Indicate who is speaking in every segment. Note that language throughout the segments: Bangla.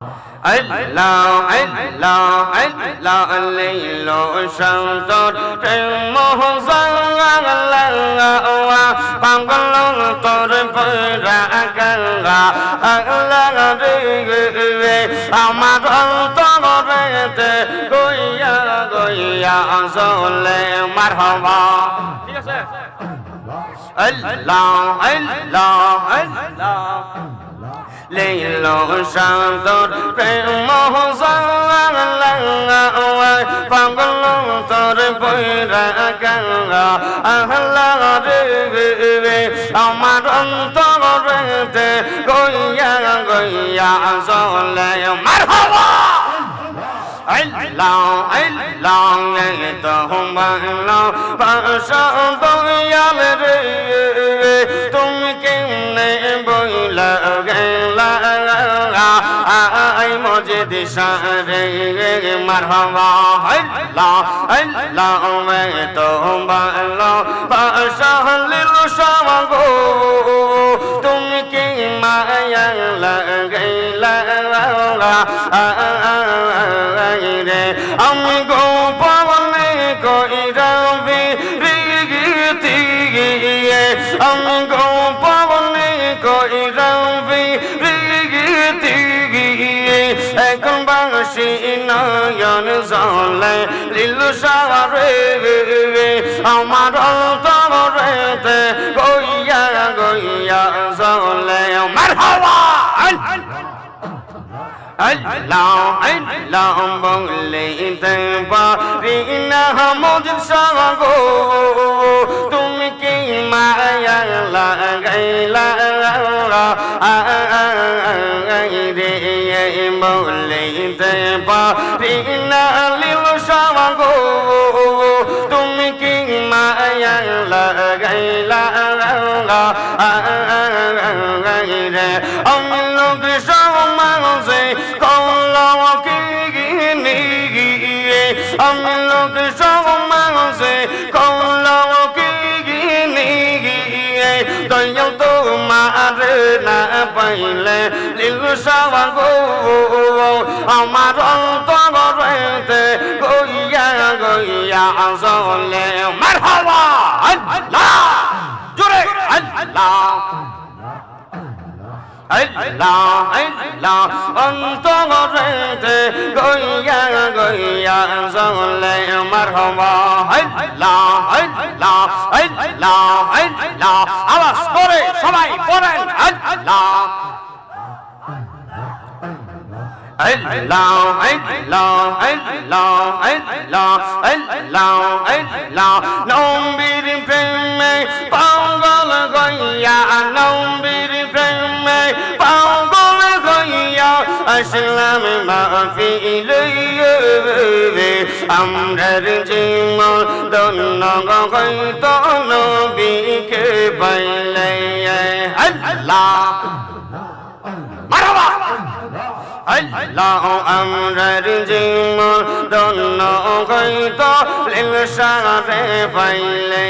Speaker 1: আল্লাহ আল্লাহ আল্লাহ লীলো সন্তর প্রেম জাল্লাল্লাহ পাগল তোর পরা গঙ্গা আল্লাহ রে আমার অন্তরেতে গইয়া গইয়া চলে মারহাবা ঠিক আছে আল্লাহ আল্লাহ আল্লাহ লীলো সন্তর প্রেম জাল্লাল্লাহ পাগল তোর পরা গঙ্গা আল্লাহ রে আমার অন্তরেতে গইয়া গইয়া চলে মারহাবা আল্লাহ আল্লাহ তোমার পাশাদয়াল রে তুমি কেমনে বইলা গেলা আই মজে দিশারে মারহাবা আল্লাহ আল্লাহ তোমার পাশালিল সাগো তুমি কি মায়া লাগাইলা রে আমি গোপনে কইরাবি রিগিতি আমি গোপনে কইরাবি রিগিতি এখন বাসি নয়ন জলে লীলো সারে আমার অন্তরেতে গইয়া গইয়া জলে মারহাবা আল্লাহ আল্লাহ বলিতে পারি না মুজিব সাগো তুমি কি মায়া লাগাইলা রে বলিতে পারি না লীলো সাগো তুমি কি মায়া লাগাইলা রে আমি লোক সমাজে কলাও কি গিয়ে আমি লোক সমাজে কলাও কি গিয়ে দয়াল তোমার না পাইলে লীলো সাগো আমার অন্তরেতে গইয়া গইয়া চলে মারহাবা আল্লাহ জোরে আল্লাহ আল্লাহ আল্লাহ অন্তরেতে গইয়া গইয়া চলে মারহাবা আল্লাহ আল্লাহ আল্লাহ আল্লাহ আওয়াজ করে সবাই পড়েন আল্লাহ আল্লাহ আল্লাহ আল্লাহ আল্লাহ আল্লাহ আল্লাহ নবীর প্রেমে পাগল গইয়া নবীর প্রেমে পাগল গইয়া আসলাম মাহফিল আমরার জীবন ধন্য হইতো নবীকে পাইলে আল্লাহ মারহাবা আল্লাহ আমরার জীবন ধন্য হইতো লীলো সারে পাইলে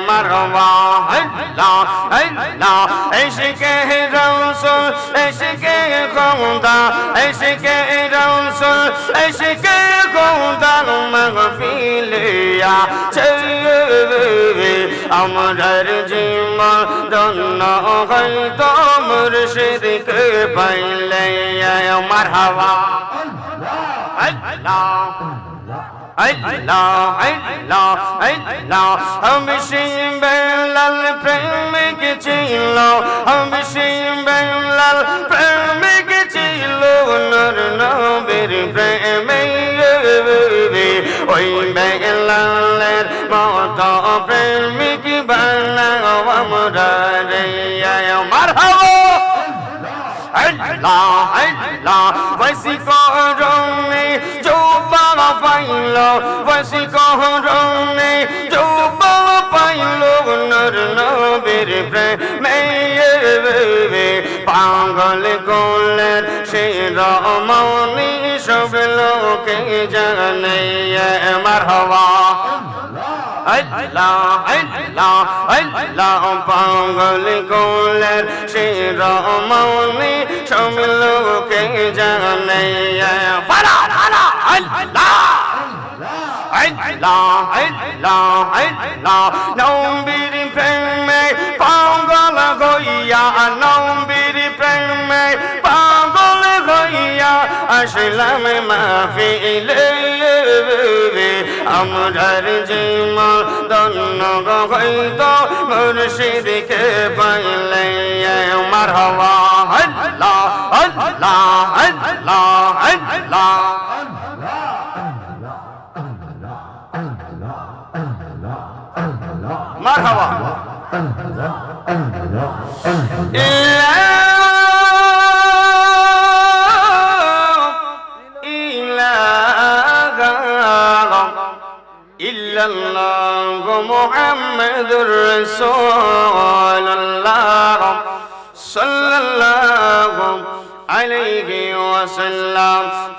Speaker 1: মারহাবা আল্লাহ আল্লাহ ইশকে রাসূল ইশকে খোদা ইশকে রাসূল ইশকে খোদা মাহফিলিয়া চলে আমরার জীবন ধন্য হইতো মুর্শিদকে পাইলে মারহাবা আল্লাহ আল্লাহ আল্লাহ আল্লাহ হাবশী বেলাল প্রেমিক ছিল হাবশী বেলাল প্রেমিক ছিল নূর নবীর প্রেমে ওই বেলালের মতো প্রেমিক বানাও আমরা রে মারহাবা আল্লাহ আল্লাহ বসিকরণে জোবা পাইল বসিকরণে জোবা পাইল নূর নবীর প্রেমে পাগল গোলের সে রমণী সব লোকে জানে মারহাবা আল্লাহ আল্লাহ আল্লাহ পাগল করলেন সে রমণী সব লোকে জানে ফারা ফারা আল্লাহ আল্লাহ আল্লাহ আল্লাহ নবীর প্রেমে পাগল হইয়া নবীর প্রেমে পাগল হইয়া আসলাম মাহফিলে আমরার জীবন ধন্য হইতো মুর্শিদকে পাইলে মারহাবা আল্লাহ আল্লাহ আল্লাহ আল্লাহ مرحبا إلا الله محمد رسول الله صلى الله عليه وسلم